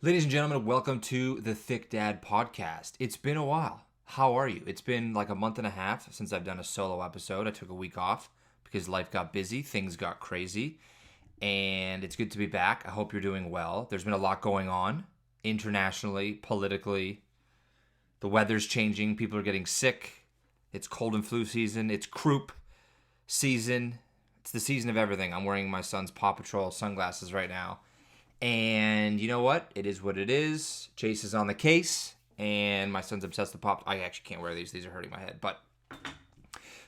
Ladies and gentlemen, welcome to the THICCDAD Podcast. It's been a while. How are you? It's been like a month and a half since I've done a solo episode. I took a week off because life got busy, things got crazy, and it's good to be back. I hope you're doing well. There's been a lot going on internationally, politically. The weather's changing. People are getting sick. It's cold and flu season. It's croup season. It's the season of everything. I'm wearing my son's Paw Patrol sunglasses right now. And you know what? It is what it is. Chase is on the case, and my son's obsessed with Paw Patrol. I actually can't wear these. These are hurting my head. But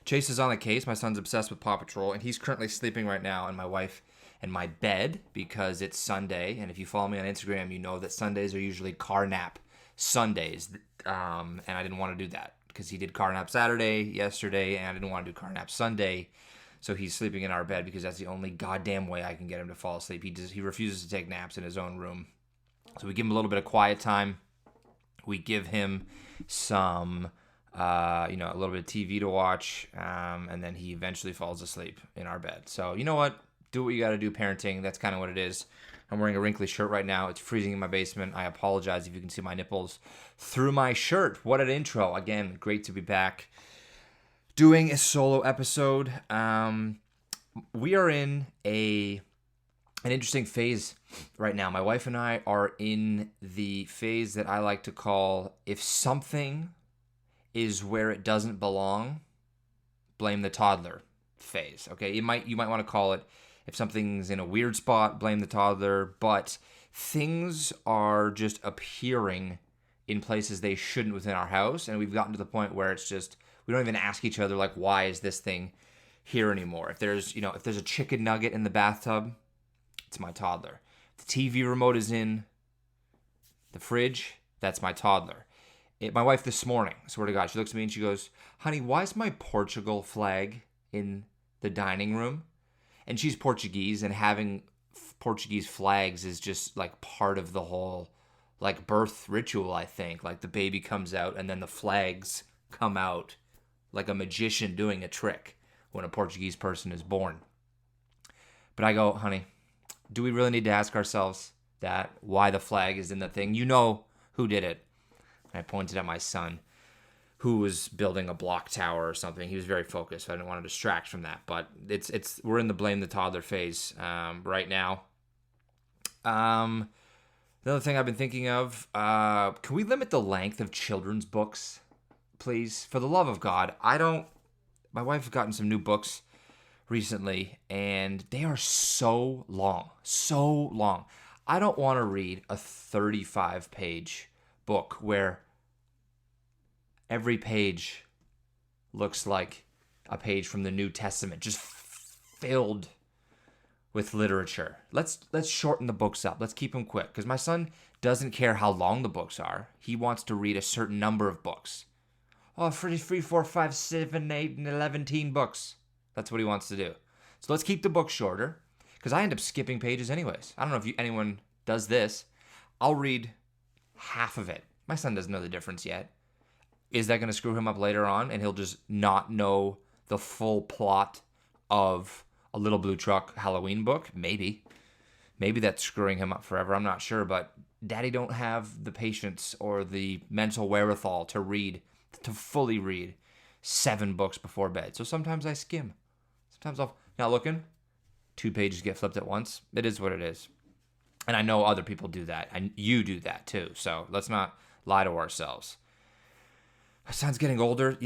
Chase is on the case. My son's obsessed with Paw Patrol, and he's currently sleeping right now in my wife and my bed because it's Sunday. And if you follow me on Instagram, you know that Sundays are usually car nap Sundays. And I didn't want to do that because he did car nap Saturday, yesterday, and I didn't want to do car nap Sunday. So he's sleeping in our bed because that's the only goddamn way I can get him to fall asleep. He refuses to take naps in his own room. So we give him a little bit of quiet time. We give him some, a little bit of TV to watch, and then he eventually falls asleep in our bed. So you know what? Do what you got to do, parenting. That's kind of what it is. I'm wearing a wrinkly shirt right now. It's freezing in my basement. I apologize if you can see my nipples through my shirt. What an intro. Again, great to be back doing a solo episode. We are in an interesting phase right now. My wife and I are in the phase that I like to call, if something is where it doesn't belong, blame the toddler phase. Okay, you might want to call it, if something's in a weird spot, blame the toddler. But things are just appearing in places they shouldn't within our house, and we've gotten to the point where it's just, we don't even ask each other, like, why is this thing here anymore? If there's a chicken nugget in the bathtub, it's my toddler. If the TV remote is in the fridge, that's my toddler. My wife this morning, swear to God, she looks at me and she goes, honey, why is my Portugal flag in the dining room? And she's Portuguese, and having Portuguese flags is just like part of the whole like birth ritual, I think. Like the baby comes out and then the flags come out like a magician doing a trick when a Portuguese person is born. But I go, honey, do we really need to ask ourselves that, why the flag is in the thing? You know who did it. And I pointed at my son, who was building a block tower or something. He was very focused, so I didn't want to distract from that. But we're in the blame the toddler phase right now. Another thing I've been thinking of, can we limit the length of children's books, please? For the love of God, my wife has gotten some new books recently, and they are so long. I don't want to read a 35-page book where every page looks like a page from the New Testament, just filled with literature. Let's shorten the books up. Let's keep them quick, because my son doesn't care how long the books are. He wants to read a certain number of books. Oh, 3, 4, 5, 7, 8, and 11 teen books. That's what he wants to do. So let's keep the book shorter, because I end up skipping pages anyways. I don't know if anyone does this. I'll read half of it. My son doesn't know the difference yet. Is that going to screw him up later on, and he'll just not know the full plot of a Little Blue Truck Halloween book? Maybe that's screwing him up forever. I'm not sure, but Daddy don't have the patience or the mental wherewithal to fully read 7 books before bed. So sometimes I skim. Sometimes I'll not looking. 2 pages get flipped at once. It is what it is. And I know other people do that, and you do that too. So let's not lie to ourselves. My son's getting older,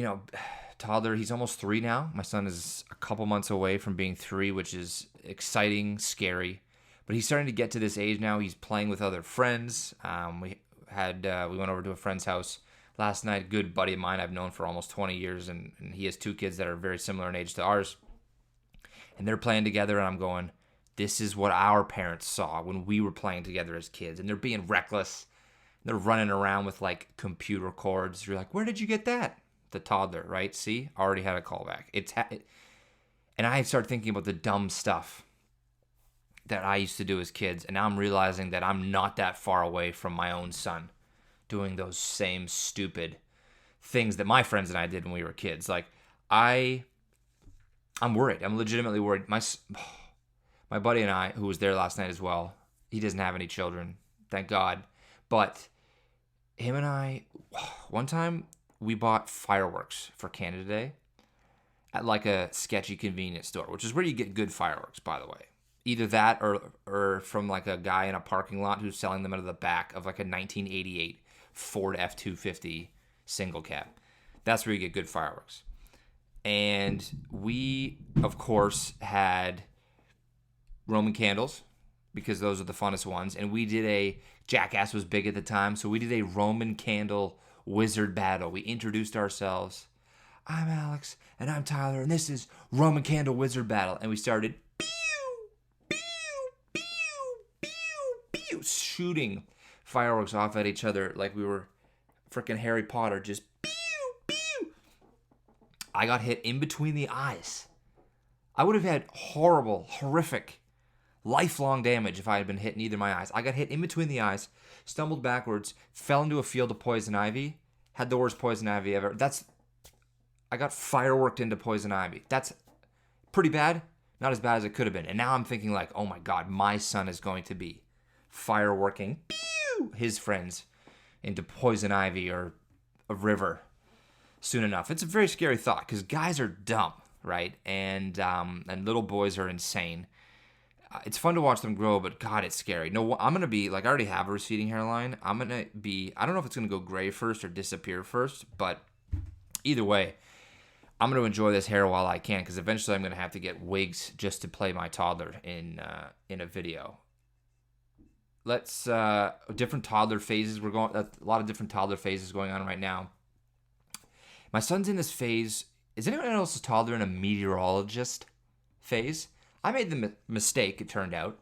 toddler. He's almost 3 now. My son is a couple months away from being 3, which is exciting, scary. But he's starting to get to this age now. He's playing with other friends. We went over to a friend's house last night. A good buddy of mine I've known for almost 20 years, and he has 2 kids that are very similar in age to ours. And they're playing together, and I'm going, this is what our parents saw when we were playing together as kids. And they're being reckless. They're running around with like computer cords. You're like, where did you get that? The toddler, right? See, already had a callback. And I start thinking about the dumb stuff that I used to do as kids, and now I'm realizing that I'm not that far away from my own son doing those same stupid things that my friends and I did when we were kids. Like, I'm worried. I'm legitimately worried. My buddy and I, who was there last night as well, he doesn't have any children, thank God. But him and I, one time we bought fireworks for Canada Day at like a sketchy convenience store, which is where you get good fireworks, by the way. Either that or from like a guy in a parking lot who's selling them out of the back of like a 1988 Ford F-250 single cab. That's where you get good fireworks. And we, of course, had Roman candles because those are the funnest ones. And we did Jackass was big at the time, so we did a Roman candle wizard battle. We introduced ourselves. I'm Alex, and I'm Tyler, and this is Roman Candle Wizard Battle. And we started shooting fireworks off at each other like we were freaking Harry Potter, just I got hit in between the eyes. I would have had horrible, horrific, lifelong damage if I had been hit in either of my eyes. I got hit in between the eyes, stumbled backwards, fell into a field of poison ivy, had the worst poison ivy ever. I got fireworked into poison ivy. That's pretty bad. Not as bad as it could have been. And now I'm thinking like, oh my God, my son is going to be fireworking his friends into poison ivy or a river soon enough. It's a very scary thought because guys are dumb, right? And little boys are insane. It's fun to watch them grow, but God, it's scary. No, I'm going to be, like I already have a receding hairline. I don't know if it's going to go gray first or disappear first, but either way, I'm going to enjoy this hair while I can because eventually I'm going to have to get wigs just to play my toddler in a video. Let's different toddler phases. A lot of different toddler phases going on right now. My son's in this phase. Is anyone else's toddler in a meteorologist phase? I made the mistake, it turned out,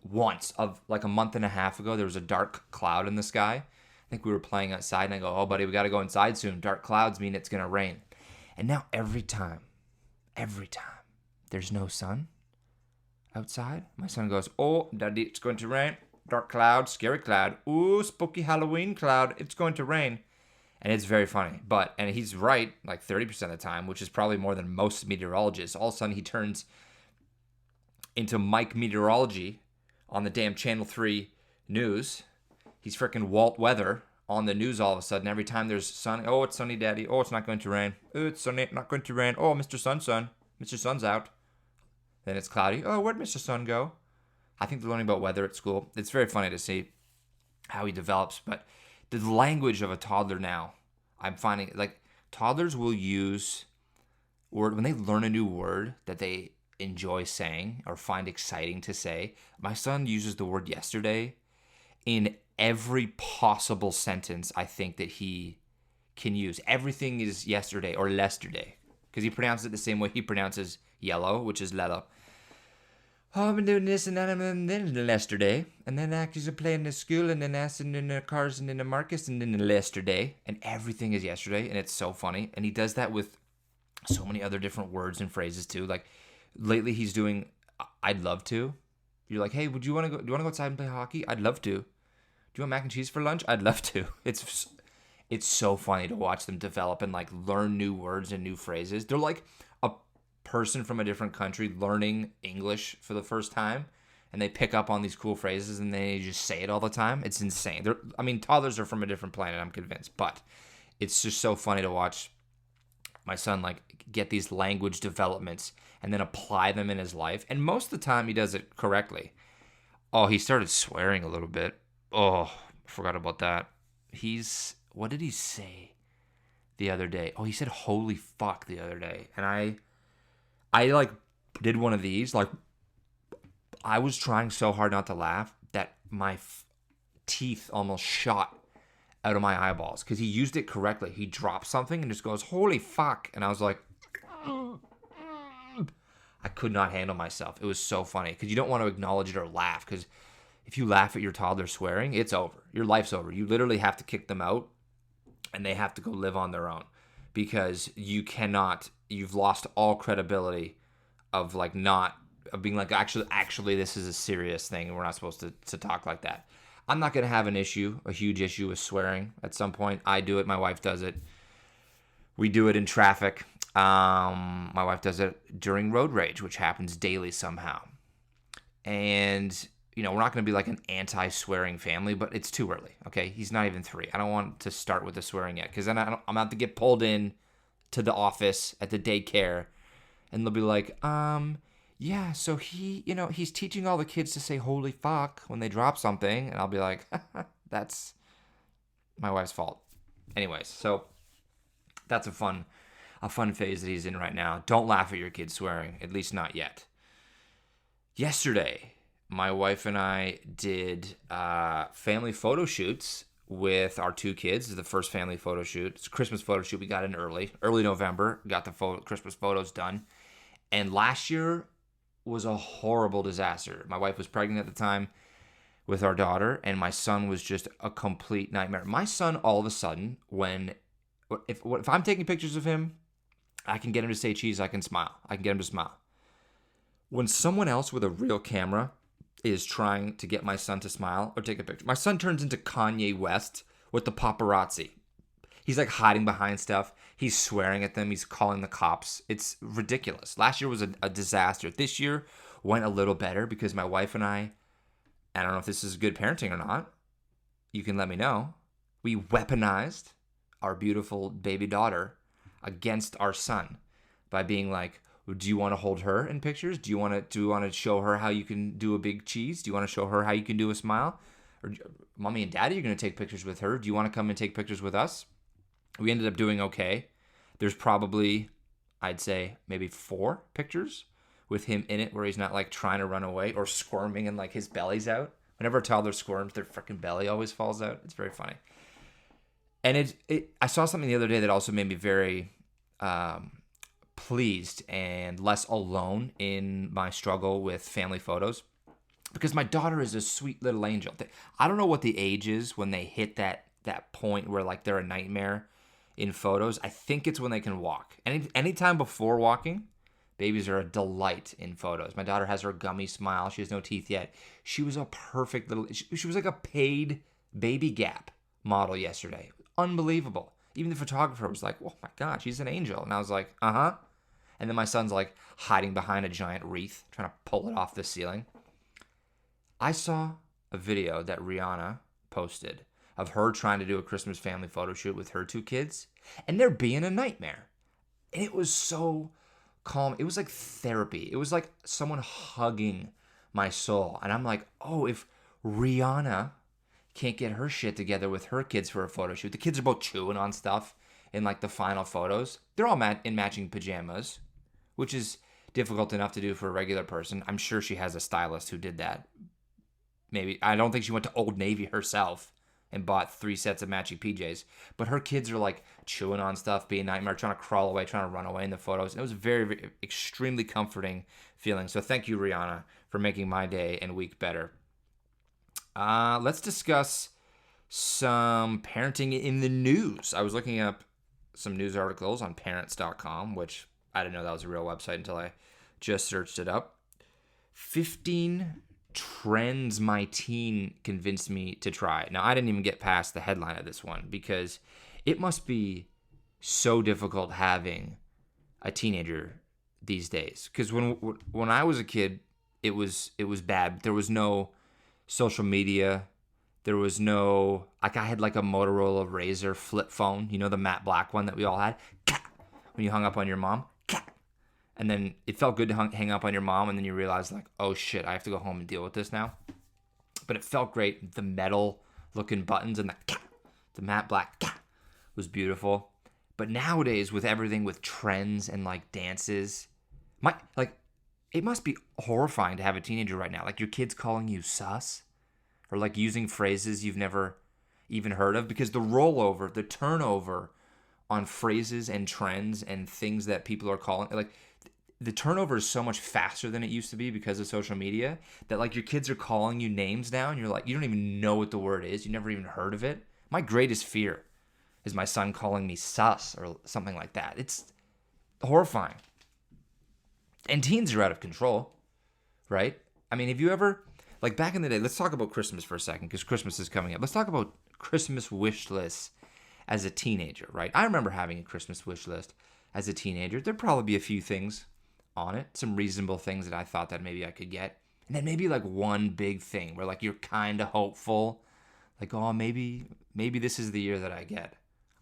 once of like a month and a half ago. There was a dark cloud in the sky. I think we were playing outside, and I go, "Oh, buddy, we got to go inside soon. Dark clouds mean it's going to rain." And now every time there's no sun outside, my son goes, "Oh, Daddy, it's going to rain. Dark cloud, scary cloud. Ooh, spooky Halloween cloud. It's going to rain." And it's very funny. And he's right like 30% of the time, which is probably more than most meteorologists. All of a sudden, he turns into Mike Meteorology on the damn Channel 3 news. He's freaking Walt Weather on the news all of a sudden. Every time there's sun, "Oh, it's sunny, Daddy. Oh, it's not going to rain. Oh, it's sunny, not going to rain. Oh, Mr. Sun. Mr. Sun's out." Then it's cloudy. "Oh, where'd Mr. Sun go?" I think they're learning about weather at school. It's very funny to see how he develops. But the language of a toddler now, I'm finding like toddlers will use when they learn a new word that they enjoy saying or find exciting to say. My son uses the word yesterday in every possible sentence I think that he can use. Everything is yesterday or lesterday because he pronounces it the same way he pronounces yellow, which is lello. "Oh, I've been doing this and that and then yesterday. And then actors are playing in school and then acting in the cars and in the markets and then yesterday." And everything is yesterday. And it's so funny. And he does that with so many other different words and phrases too. Like lately he's doing, "I'd love to." You're like, "Hey, do you want to go outside and play hockey?" "I'd love to." "Do you want mac and cheese for lunch?" "I'd love to." It's so funny to watch them develop and like learn new words and new phrases. They're like a person from a different country learning English for the first time, and they pick up on these cool phrases and they just say it all the time. It's insane. Toddlers are from a different planet, I'm convinced, but it's just so funny to watch my son like get these language developments and then apply them in his life. And most of the time he does it correctly. Oh, he started swearing a little bit. Oh, forgot about that. What did he say the other day? Oh, he said "holy fuck" the other day. And I like did one of these. Like I was trying so hard not to laugh that my teeth almost shot out of my eyeballs because he used it correctly. He dropped something and just goes "holy fuck," and I was like, I could not handle myself. It was so funny because you don't want to acknowledge it or laugh because if you laugh at your toddler swearing, it's over. Your life's over. You literally have to kick them out and they have to go live on their own because you've lost all credibility of being like, actually, this is a serious thing and we're not supposed to talk like that. I'm not going to have a huge issue with swearing at some point. I do it. My wife does it. We do it in traffic. My wife does it during road rage, which happens daily somehow. And we're not going to be like an anti-swearing family, but it's too early, okay? He's not even 3. I don't want to start with the swearing yet, because then I'm about to get pulled in to the office at the daycare, and they'll be like, yeah, so he's teaching all the kids to say holy fuck when they drop something, and I'll be like, that's my wife's fault. Anyways, so that's a fun phase that he's in right now. Don't laugh at your kids swearing, at least not yet. Yesterday, my wife and I did family photo shoots with our 2 kids. It's the first family photo shoot. It's a Christmas photo shoot. We got in early November, got the Christmas photos done. And last year was a horrible disaster. My wife was pregnant at the time with our daughter, and my son was just a complete nightmare. My son, all of a sudden, if I'm taking pictures of him, I can get him to say cheese, I can smile. I can get him to smile. When someone else with a real camera is trying to get my son to smile or take a picture, my son turns into Kanye West with the paparazzi. He's like hiding behind stuff. He's swearing at them. He's calling the cops. It's ridiculous. Last year was a disaster. This year went a little better because my wife and I don't know if this is good parenting or not. You can let me know. We weaponized our beautiful baby daughter against our son by being like, do you want to hold her in pictures? Do you want to show her how you can do a big cheese? Do you want to show her how you can do a smile? Or mommy and daddy are going to take pictures with her. Do you want to come and take pictures with us? We ended up doing okay. There's probably, I'd say, maybe 4 pictures with him in it where he's not like trying to run away or squirming and like his belly's out. Whenever a toddler squirms, their freaking belly always falls out. It's very funny. And I saw something the other day that also made me very pleased and less alone in my struggle with family photos, because my daughter is a sweet little angel. I don't know what the age is when they hit that point where like they're a nightmare in photos. I think it's when they can walk. Anytime before walking, babies are a delight in photos. My daughter has her gummy smile. She has no teeth yet. She was a perfect little, she was like a paid Baby Gap model yesterday. Unbelievable. Even the photographer was like, oh my God, she's an angel. And I was like, uh-huh. And then my son's like hiding behind a giant wreath, trying to pull it off the ceiling. I saw a video that Rihanna posted of her trying to do a Christmas family photo shoot with her 2 kids, and they're being a nightmare. And it was so calm. It was like therapy. It was like someone hugging my soul. And I'm like, oh, if Rihanna can't get her shit together with her kids for a photo shoot, the kids are both chewing on stuff in like the final photos. They're all in matching pajamas, which is difficult enough to do for a regular person. I'm sure she has a stylist who did that. Maybe, I don't think she went to Old Navy herself and bought 3 sets of matching PJs. But her kids are like chewing on stuff, being a nightmare, trying to crawl away, trying to run away in the photos. It was a very, very extremely comforting feeling. So thank you, Rihanna, for making my day and week better. Let's discuss some parenting in the news. I was looking up some news articles on parents.com, which I didn't know that was a real website until I just searched it up. 15 trends my teen convinced me to try. Now, I didn't even get past the headline of this one because it must be so difficult having a teenager these days. Because when I was a kid, it was bad. There was no social media. There was no, like, I had like a Motorola Razr flip phone, the matte black one that we all had. When you hung up on your mom, and then it felt good to hang up on your mom, and then you realize like, oh shit, I have to go home and deal with this now. But it felt great. The metal looking buttons and the matte black was beautiful. But nowadays, with everything with trends and like dances, it must be horrifying to have a teenager right now. Like your kid's calling you sus, or like using phrases you've never even heard of, because the turnover on phrases and trends and things that people are calling, like the turnover is so much faster than it used to be because of social media, that like your kids are calling you names now and you're like, you don't even know what the word is. You never even heard of it. My greatest fear is my son calling me sus or something like that. It's horrifying. And teens are out of control, right? I mean, have you ever, like back in the day, let's talk about Christmas for a second because Christmas is coming up. Let's talk about Christmas wish lists as a teenager, right? I remember having a Christmas wish list as a teenager. There'd probably be a few things on it, some reasonable things that I thought that maybe I could get. And then maybe like one big thing where like you're kind of hopeful. Like, oh, maybe this is the year that I get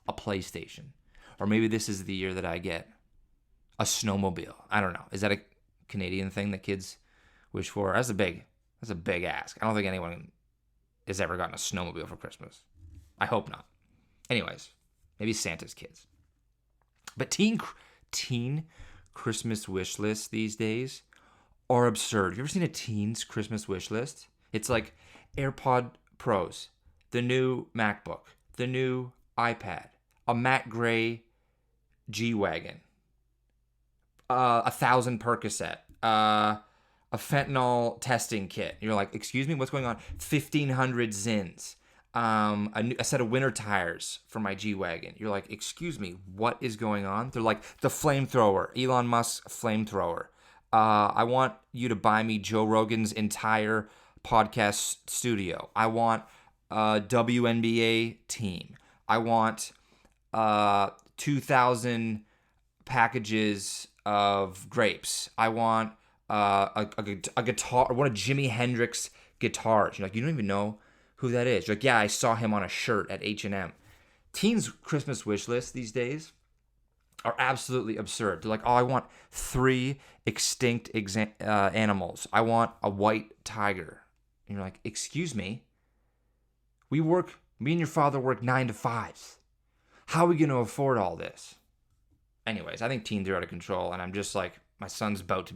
a PlayStation. Or maybe this is the year that I get a snowmobile. I don't know. Is that a Canadian thing that kids wish for? That's a big ask. I don't think anyone has ever gotten a snowmobile for Christmas. I hope not. Anyways, maybe Santa's kids. But teen Christmas wish lists these days are absurd. Have you ever seen a teen's Christmas wish list? It's like AirPod Pros, the new MacBook, the new iPad, a matte gray G-Wagon, 1,000 Percocet, a fentanyl testing kit. You're like, excuse me, what's going on? 1,500 Zins, a set of winter tires for my G-Wagon. You're like, excuse me, what is going on? They're like, the flamethrower, Elon Musk's flamethrower. I want you to buy me Joe Rogan's entire podcast studio. I want a WNBA team. I want 2,000 packages of grapes. I want a guitar. I want a Jimi Hendrix guitars. You're like, you don't even know who that is. You're like, yeah, I saw him on a shirt at H&M. Teens' Christmas wish lists these days are absolutely absurd. They're like, oh, I want 3 extinct animals. I want a white tiger. And you're like, excuse me, me and your father work 9 to 5. How are we going to afford all this? Anyways, I think teens are out of control, and I'm just like, my son's about to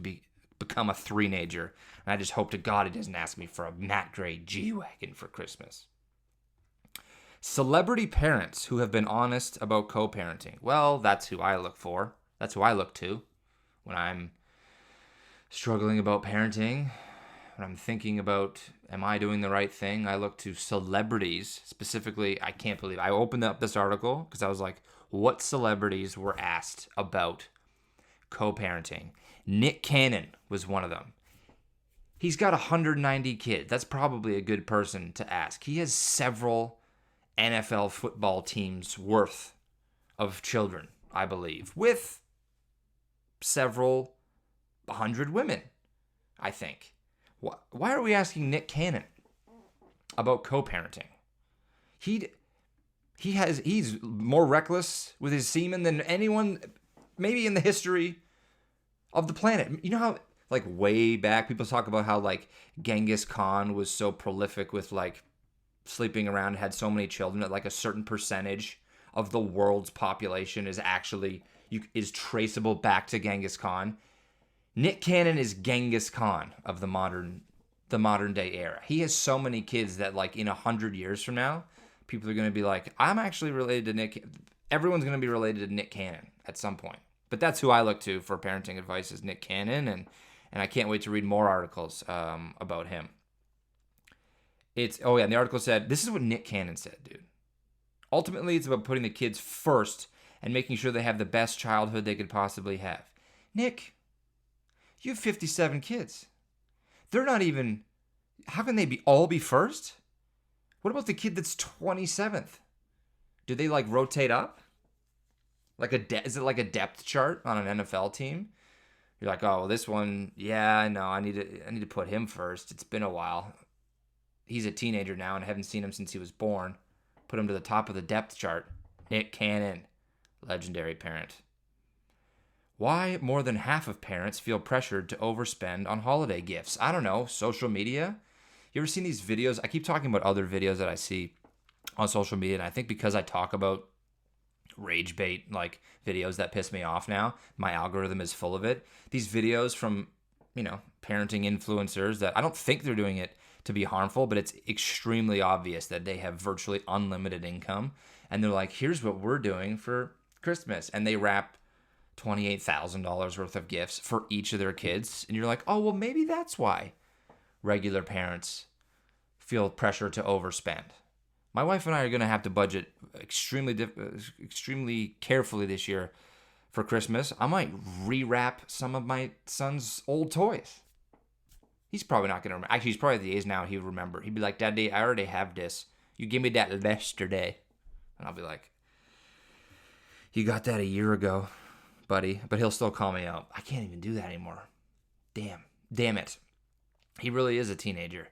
become a 3-nager, and I just hope to God he doesn't ask me for a matte gray G-Wagon for Christmas. Celebrity parents who have been honest about co-parenting. Well, that's who I look for. That's who I look to when I'm struggling about parenting. When I'm thinking about, am I doing the right thing? I look to celebrities. Specifically, I can't believe I opened up this article because I was like, what celebrities were asked about co-parenting? Nick Cannon was one of them. He's got 190 kids. That's probably a good person to ask. He has several NFL football teams worth of children, I believe, with several 100 women, I think. Why are we asking Nick Cannon about co-parenting? He's more reckless with his semen than anyone maybe in the history of the planet. You know how like way back people talk about how like Genghis Khan was so prolific with like sleeping around and had so many children that like a certain percentage of the world's population is traceable back to Genghis Khan. Nick Cannon is Genghis Khan of the modern day era. He has so many kids that like in 100 years from now, people are going to be like, I'm actually related to Nick. Everyone's going to be related to Nick Cannon at some point. But that's who I look to for parenting advice is Nick Cannon, and I can't wait to read more articles about him. And the article said, this is what Nick Cannon said, dude. Ultimately, it's about putting the kids first and making sure they have the best childhood they could possibly have. Nick, you have 57 kids. They're not even, how can they all be first? What about the kid that's 27th? Do they like rotate up? Is it like a depth chart on an NFL team? You're like, oh, well, this one, yeah, I know. I need to put him first. It's been a while. He's a teenager now, and I haven't seen him since he was born. Put him to the top of the depth chart. Nick Cannon, legendary parent. Why more than half of parents feel pressured to overspend on holiday gifts? I don't know. Social media? You ever seen these videos? I keep talking about other videos that I see on social media, and I think because I talk about rage bait like videos that piss me off now, my algorithm is full of it. These videos from, parenting influencers that I don't think they're doing it to be harmful, but it's extremely obvious that they have virtually unlimited income. And they're like, here's what we're doing for Christmas. And they wrap $28,000 worth of gifts for each of their kids. And you're like, oh, well, maybe that's why regular parents feel pressure to overspend. My wife and I are going to have to budget extremely carefully this year for Christmas. I might rewrap some of my son's old toys. He's probably not going to remember. Actually, he's probably at the age now he would remember. He'd be like, Daddy, I already have this. You gave me that yesterday. And I'll be like, you got that a year ago, buddy. But he'll still call me out. I can't even do that anymore. Damn it. He really is a teenager.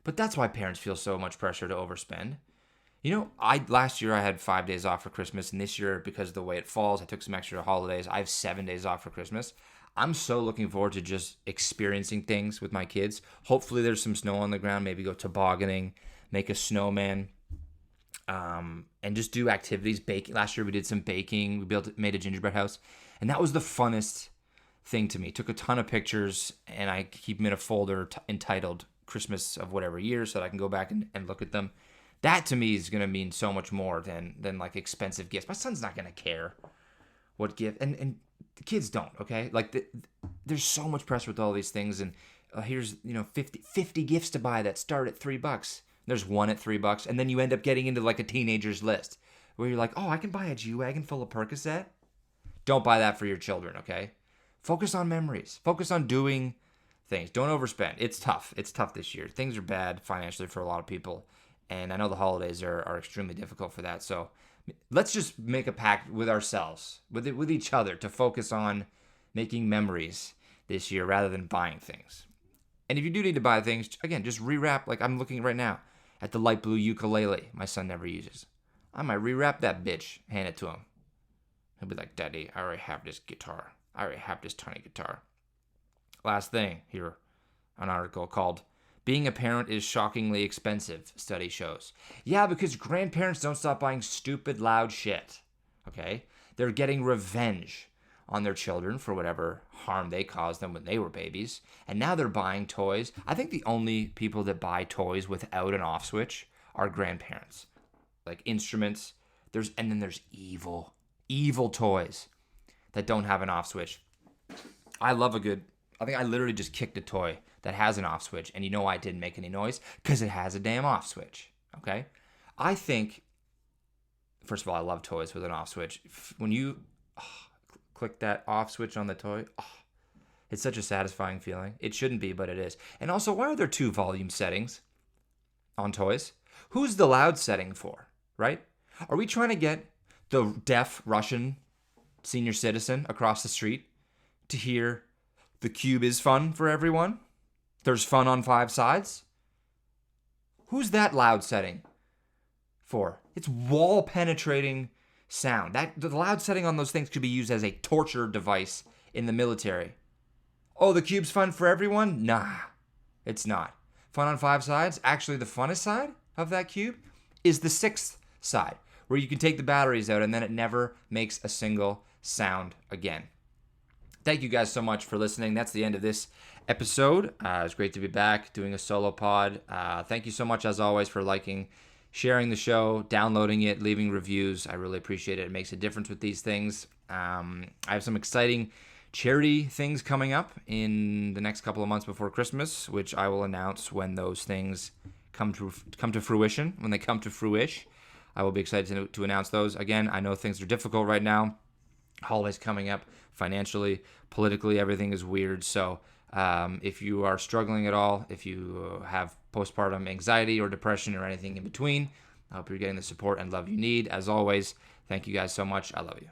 But that's why parents feel so much pressure to overspend. Last year I had 5 days off for Christmas, and this year, because of the way it falls, I took some extra holidays. I have 7 days off for Christmas. I'm so looking forward to just experiencing things with my kids. Hopefully there's some snow on the ground, maybe go tobogganing, make a snowman, and just do activities. Baking. Last year we did some baking. We made a gingerbread house, and that was the funnest thing to me. Took a ton of pictures, and I keep them in a folder entitled Christmas of whatever year, so that I can go back and look at them. That to me is going to mean so much more than like expensive gifts. My son's not going to care what gift, and the kids don't, okay? Like there's so much pressure with all these things, and here's 50 gifts to buy that start at $3. There's one at $3, and then you end up getting into like a teenager's list where you're like, oh, I can buy a G-Wagon full of Percocet. Don't buy that for your children, okay? Focus on memories. Focus on doing things. Don't overspend. It's tough. It's tough this year. Things are bad financially for a lot of people, and I know the holidays are extremely difficult for that. So let's just make a pact with ourselves, with each other, to focus on making memories this year rather than buying things. And if you do need to buy things, again, just rewrap. Like I'm looking right now at the light blue ukulele my son never uses. I might rewrap that bitch, hand it to him. He'll be like, Daddy, I already have this guitar. I already have this tiny guitar. Last thing here, an article called Being a Parent is Shockingly Expensive, Study Shows. Yeah, because grandparents don't stop buying stupid, loud shit, okay? They're getting revenge on their children for whatever harm they caused them when they were babies, and now they're buying toys. I think the only people that buy toys without an off switch are grandparents. Like instruments, and then there's evil toys that don't have an off switch. I think I literally just kicked a toy that has an off switch, and you know why it didn't make any noise? Because it has a damn off switch, okay? I think, first of all, I love toys with an off switch. When you click that off switch on the toy, it's such a satisfying feeling. It shouldn't be, but it is. And also, why are there 2 volume settings on toys? Who's the loud setting for, right? Are we trying to get the deaf Russian senior citizen across the street to hear the cube is fun for everyone? There's fun on 5 sides? Who's that loud setting for? It's wall-penetrating sound. The loud setting on those things could be used as a torture device in the military. Oh, the cube's fun for everyone? Nah, it's not. Fun on 5 sides? Actually, the funnest side of that cube is the 6th side, where you can take the batteries out and then it never makes a single sound again. Thank you guys so much for listening. That's the end of this episode. It's great to be back doing a solo pod. Thank you so much, as always, for liking, sharing the show, downloading it, leaving reviews. I really appreciate it. It makes a difference with these things. I have some exciting charity things coming up in the next couple of months before Christmas, which I will announce when those things come to fruition. When they come to fruition, I will be excited to announce those. Again, I know things are difficult right now. Holidays coming up, financially, politically, everything is weird. So if you are struggling at all, if you have postpartum anxiety or depression or anything in between, I hope you're getting the support and love you need. As always, thank you guys so much. I love you.